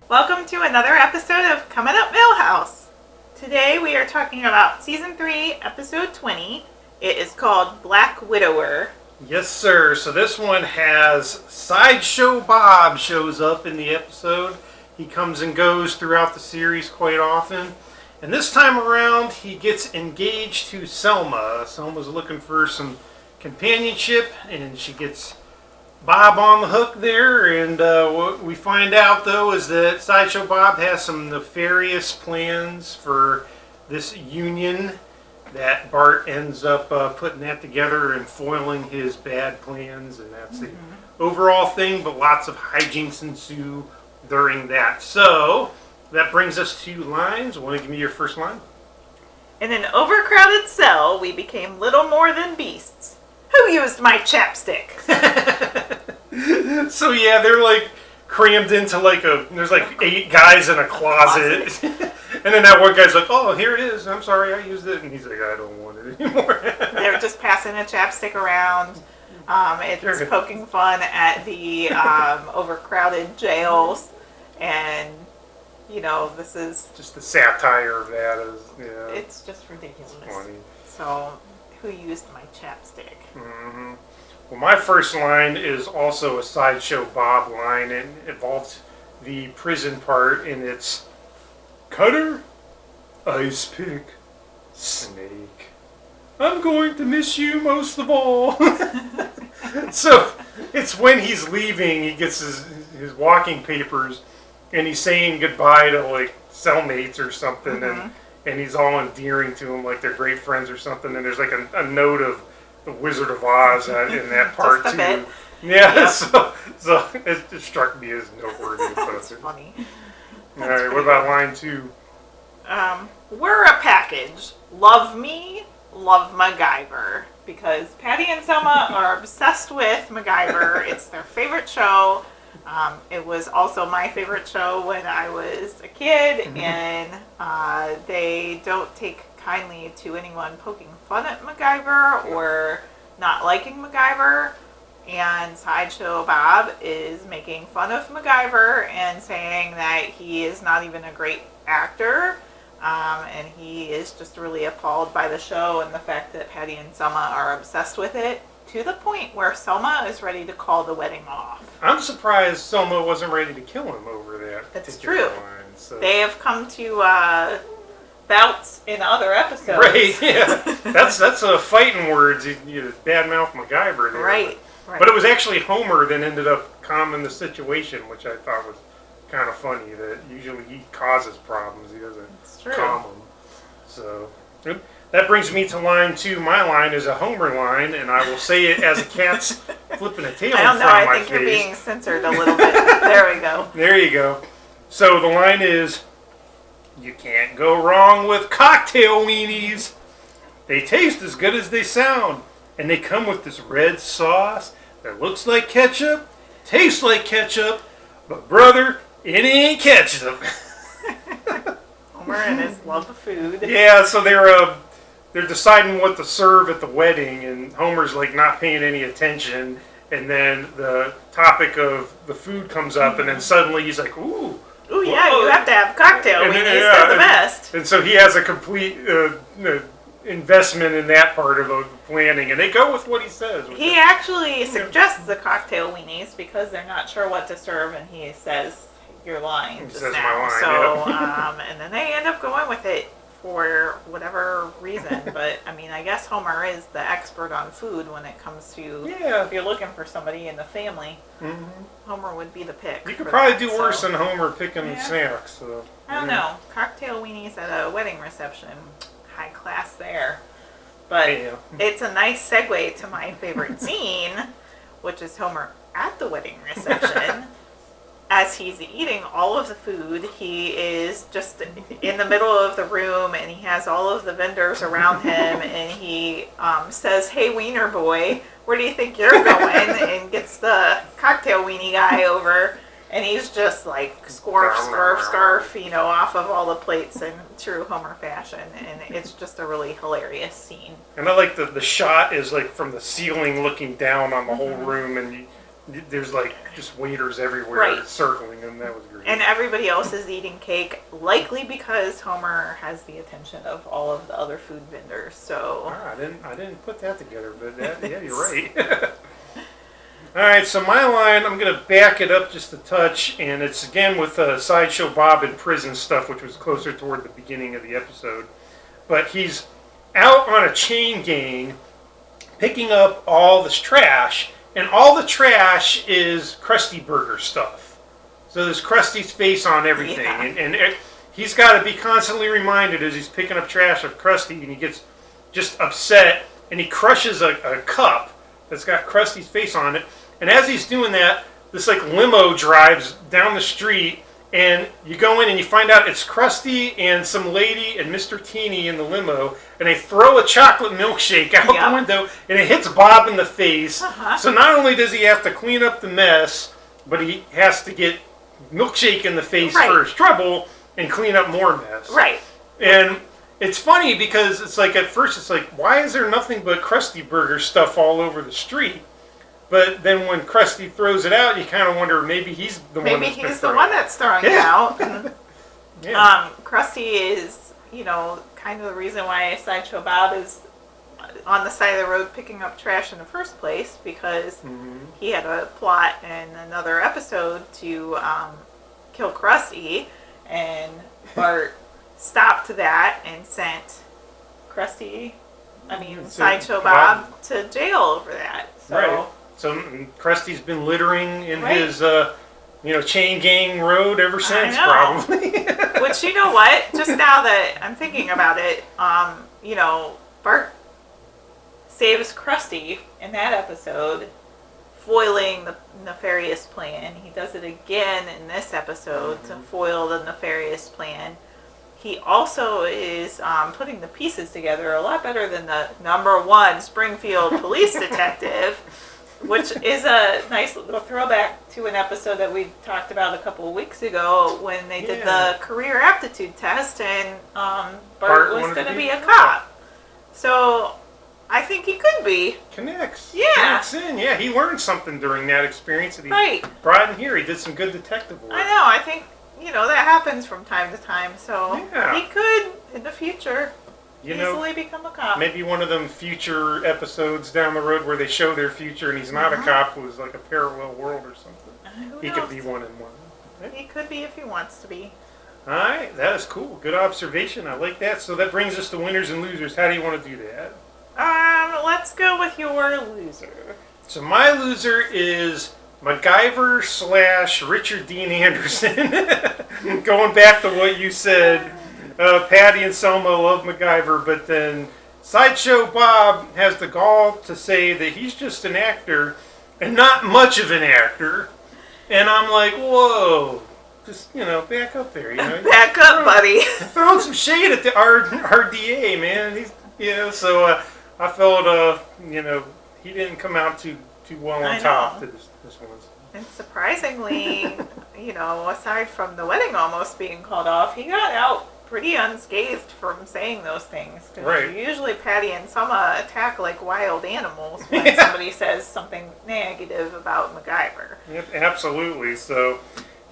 Welcome to another episode of Coming Up Milhouse. Today we are talking about Season 3, Episode 20. It is called Black Widower. Yes, sir. So this one has Sideshow Bob shows up in the episode. He comes and goes throughout the series quite often. And this time around, he gets engaged to Selma. Selma's looking for some companionship, and she gets Bob on the hook there. And what we find out, though, is that Sideshow Bob has some nefarious plans for this union that Bart ends up putting that together and foiling his bad plans. And that's the overall thing, but lots of hijinks ensue during that. So that brings us to lines. Want to give me your first line? In an overcrowded cell, we became little more than beasts. Who used my chapstick? So yeah, they're like crammed into there's like 8 guys in a closet. And then that one guy's like, oh, here it is. I'm sorry, I used it. And he's like, I don't want it anymore. They're just passing a chapstick around. It's poking fun at the overcrowded jails. And, you know, this is... just the satire of that is, yeah. It's just ridiculous. It's funny. So, who used my chapstick? Mm-hmm. Well, my first line is also a Sideshow Bob line, and involves the prison part, and it's Cutter, Ice Pick, Snake. I'm going to miss you most of all. So, it's when he's leaving, he gets his walking papers, and he's saying goodbye to, like, cellmates or something, and he's all endearing to them, like they're great friends or something, and there's, like, a note of the Wizard of Oz in that part, just a too. bit. Yeah, Yep. so it struck me as noteworthy. That's funny. All right, what about line 2? We're a package. Love me, love MacGyver. Because Patty and Selma are obsessed with MacGyver. It's their favorite show. It was also my favorite show when I was a kid. And they don't take kindly to anyone poking fun at MacGyver or not liking MacGyver. And Sideshow Bob is making fun of MacGyver and saying that he is not even a great actor. And he is just really appalled by the show and the fact that Patty and Selma are obsessed with it, to the point where Selma is ready to call the wedding off. I'm surprised Selma wasn't ready to kill him over that. That's particular true. Line, so. They have come to bouts in other episodes. Right, yeah. That's a fighting words. You badmouth MacGyver there. Right. But it was actually Homer that ended up calming the situation, which I thought was kind of funny, that usually he causes problems. He doesn't calm them. So that brings me to line 2. My line is a Homer line, and I will say it as a cat's flipping a tail in front of my face. I don't know. I think you're being censored a little bit. There we go. There you go. So the line is, you can't go wrong with cocktail weenies. They taste as good as they sound, and they come with this red sauce that looks like ketchup, tastes like ketchup, but brother, it ain't ketchup. Homer and his love of food. Yeah, so they're deciding what to serve at the wedding, and Homer's like not paying any attention, and then the topic of the food comes up, and then suddenly he's like, ooh. Ooh, yeah, you have to have cocktail weenies. They're the best. And so he has a complete investment in that part of the planning, and they go with what he says. He actually suggests the cocktail weenies because they're not sure what to serve, and he says, "You're lying." He just says now. my line. So, Yeah. And then they end up going with it for whatever reason. But I mean, I guess Homer is the expert on food when it comes to if you're looking for somebody in the family. Homer would be the pick. You could probably do worse than Homer picking snacks. So. I don't know. Cocktail weenies at a wedding reception. High class there. But it's a nice segue to my favorite scene, which is Homer at the wedding reception. As he's eating all of the food, he is just in the middle of the room, and he has all of the vendors around him, and he says, "Hey, wiener boy, where do you think you're going?" and gets the cocktail weenie guy over. And he's just like scarf, you know, off of all the plates in true Homer fashion. And it's just a really hilarious scene. And I like the shot is like from the ceiling looking down on the whole room. And there's like just waiters everywhere Right. circling him. That was great. And everybody else is eating cake, likely because Homer has the attention of all of the other food vendors. So I didn't put that together, but yeah, you're right. All right, so my line, I'm going to back it up just a touch, and it's again with Sideshow Bob in prison stuff, which was closer toward the beginning of the episode. But he's out on a chain gang picking up all this trash, and all the trash is Krusty Burger stuff. So there's Krusty's face on everything, Yeah. and he's got to be constantly reminded as he's picking up trash of Krusty, and he gets just upset, and he crushes a cup that's got Krusty's face on it. And as he's doing that, this like limo drives down the street, and you go in and you find out it's Krusty and some lady and Mr. Teeny in the limo, and they throw a chocolate milkshake out the window, and it hits Bob in the face. So not only does he have to clean up the mess, but he has to get milkshake in the face for his trouble and clean up more mess. Right. And it's funny because it's like at first it's like, why is there nothing but Krusty Burger stuff all over the street? But then when Krusty throws it out, you kind of wonder maybe he's the one that's throwing it out. Yeah. Krusty is, kind of the reason why Sideshow Bob is on the side of the road picking up trash in the first place, because he had a plot in another episode to kill Krusty, and Bart stopped that and sent Sideshow Bob to jail over that. So. Right. So Krusty's been littering in his, chain gang road ever since, probably. Which, you know what? Just now that I'm thinking about it, Bart saves Krusty in that episode, foiling the nefarious plan. He does it again in this episode to foil the nefarious plan. He also is putting the pieces together a lot better than the #1 Springfield police detective, which is a nice little throwback to an episode that we talked about a couple of weeks ago when they did the career aptitude test, and Bart was going to be a cop. So I think he could be. Connects in. Yeah, he learned something during that experience that he brought in here. He did some good detective work. I know. I think, that happens from time to time. So he could, in the future, easily become a cop. Maybe one of them future episodes down the road where they show their future and he's not a cop, was like a parallel world or something. He could be one in one. Right? He could be if he wants to be. All right, that is cool. Good observation. I like that. So that brings us to winners and losers. How do you want to do that? Let's go with your loser. So my loser is MacGyver / Richard Dean Anderson. Going back to what you said, Patty and Selma love MacGyver, but then Sideshow Bob has the gall to say that he's just an actor and not much of an actor. And I'm like, whoa, just, back up there. Back up, buddy. Throwing some shade at the RDA, man. So I felt, he didn't come out too well on top to this one. And surprisingly, aside from the wedding almost being called off, he got out pretty unscathed from saying those things. Because usually Patty and Selma attack like wild animals when somebody says something negative about MacGyver. Yep, absolutely. So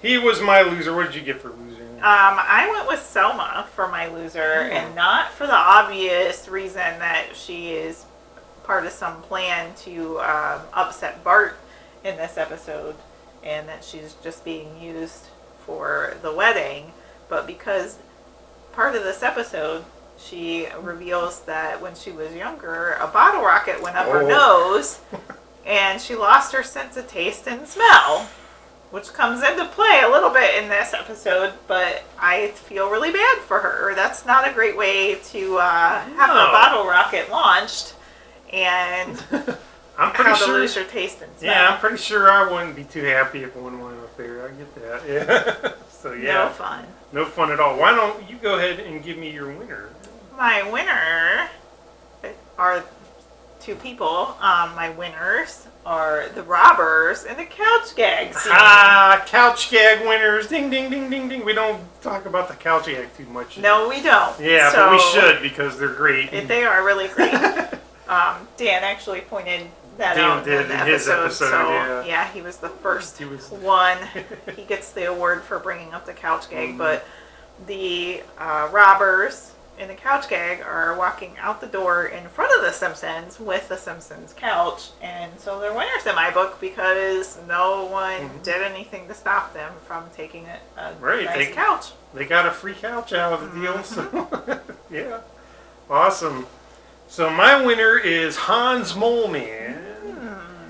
he was my loser. What did you get for loser? I went with Selma for my loser, and not for the obvious reason that she is part of some plan to upset Bart in this episode, and that she's just being used for the wedding, but because part of this episode she reveals that when she was younger, a bottle rocket went up her nose and she lost her sense of taste and smell, which comes into play a little bit in this episode, but I feel really bad for her. That's not a great way to have a bottle rocket launched and I'm pretty how sure, to lose your taste and smell. Yeah, I'm pretty sure I wouldn't be too happy if one went up there. I get that. Yeah. So No fun. No fun at all. Why don't you go ahead and give me your winner? My winner are two people. My winners are the robbers and the couch gag scene. Couch gag winners. Ding, ding, ding, ding, ding. We don't talk about the couch gag too much. No, we don't. Yeah, but we should because they're great. They are really great. Dan actually pointed that Dan out did in his episode, so yeah. he was the first He was- one. He gets the award for bringing up the couch gag, but the robbers in the couch gag are walking out the door in front of the Simpsons with the Simpsons couch, and so they're winners in my book because no one did anything to stop them from taking a nice couch. They got a free couch out of the deal, so yeah, awesome. So my winner is Hans Mole Man,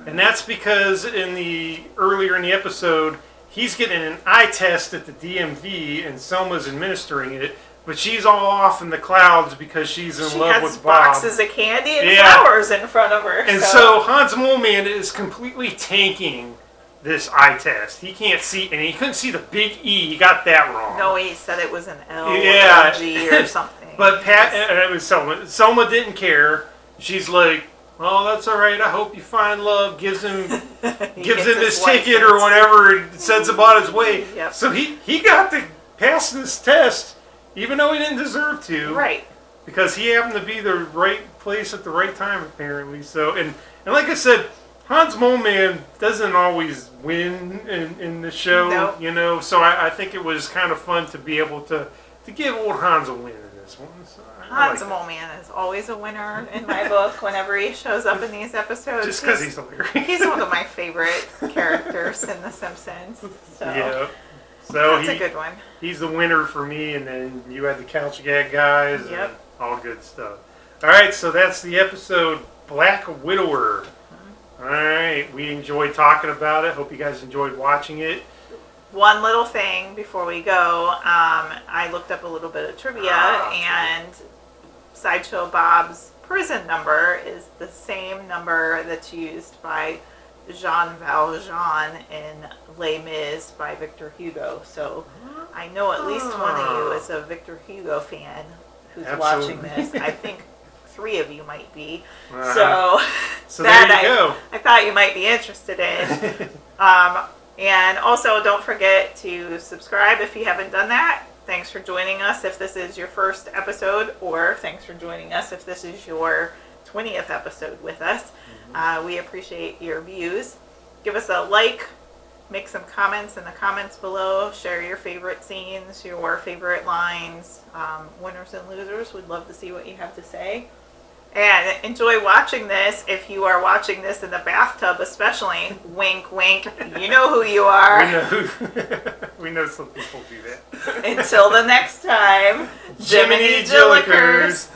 and that's because earlier in the episode, he's getting an eye test at the DMV, and Selma's administering it, but she's all off in the clouds because she's in love with Bob. Boxes of candy and flowers in front of her. And so Hans Mole Man is completely tanking this eye test. He can't see, and he couldn't see the big E. He got that wrong. No, he said it was an L or a G or something. But it was Selma. Selma didn't care. She's like, "Oh, that's all right. I hope you find love." Gives him his ticket or whatever, and sends him on his way. Yep. So he got to pass this test, even though he didn't deserve to. Right. Because he happened to be the right place at the right time, apparently. So and like I said, Hans Mole Man doesn't always win in the show, Nope. you know. So I think it was kind of fun to be able to give old Hans a win in this one. So Hans Mole Man is always a winner in my book whenever he shows up in these episodes. Just because he's hilarious. He's one of my favorite characters in The Simpsons. So Yeah. So that's a good one. He's the winner for me, and then you had the couch gag guys. Yep. And all good stuff. All right, so that's the episode Black Widower. All right, we enjoyed talking about it. Hope you guys enjoyed watching it. One little thing before we go, I looked up a little bit of trivia, and Sideshow Bob's prison number is the same number that's used by Jean Valjean in Les Mis by Victor Hugo. So I know at least one of you is a Victor Hugo fan who's watching this. I think 3 of you might be. So there you go. I thought you might be interested in. And also, don't forget to subscribe if you haven't done that. Thanks for joining us if this is your first episode, or thanks for joining us if this is your 20th episode with us. We appreciate your views. Give us a like, make some comments in the comments below, share your favorite scenes, your favorite lines, winners and losers. We'd love to see what you have to say. And enjoy watching this. If you are watching this in the bathtub especially, wink, wink, you know who you are. We know some people do that. Until the next time, Jiminy Jillikers.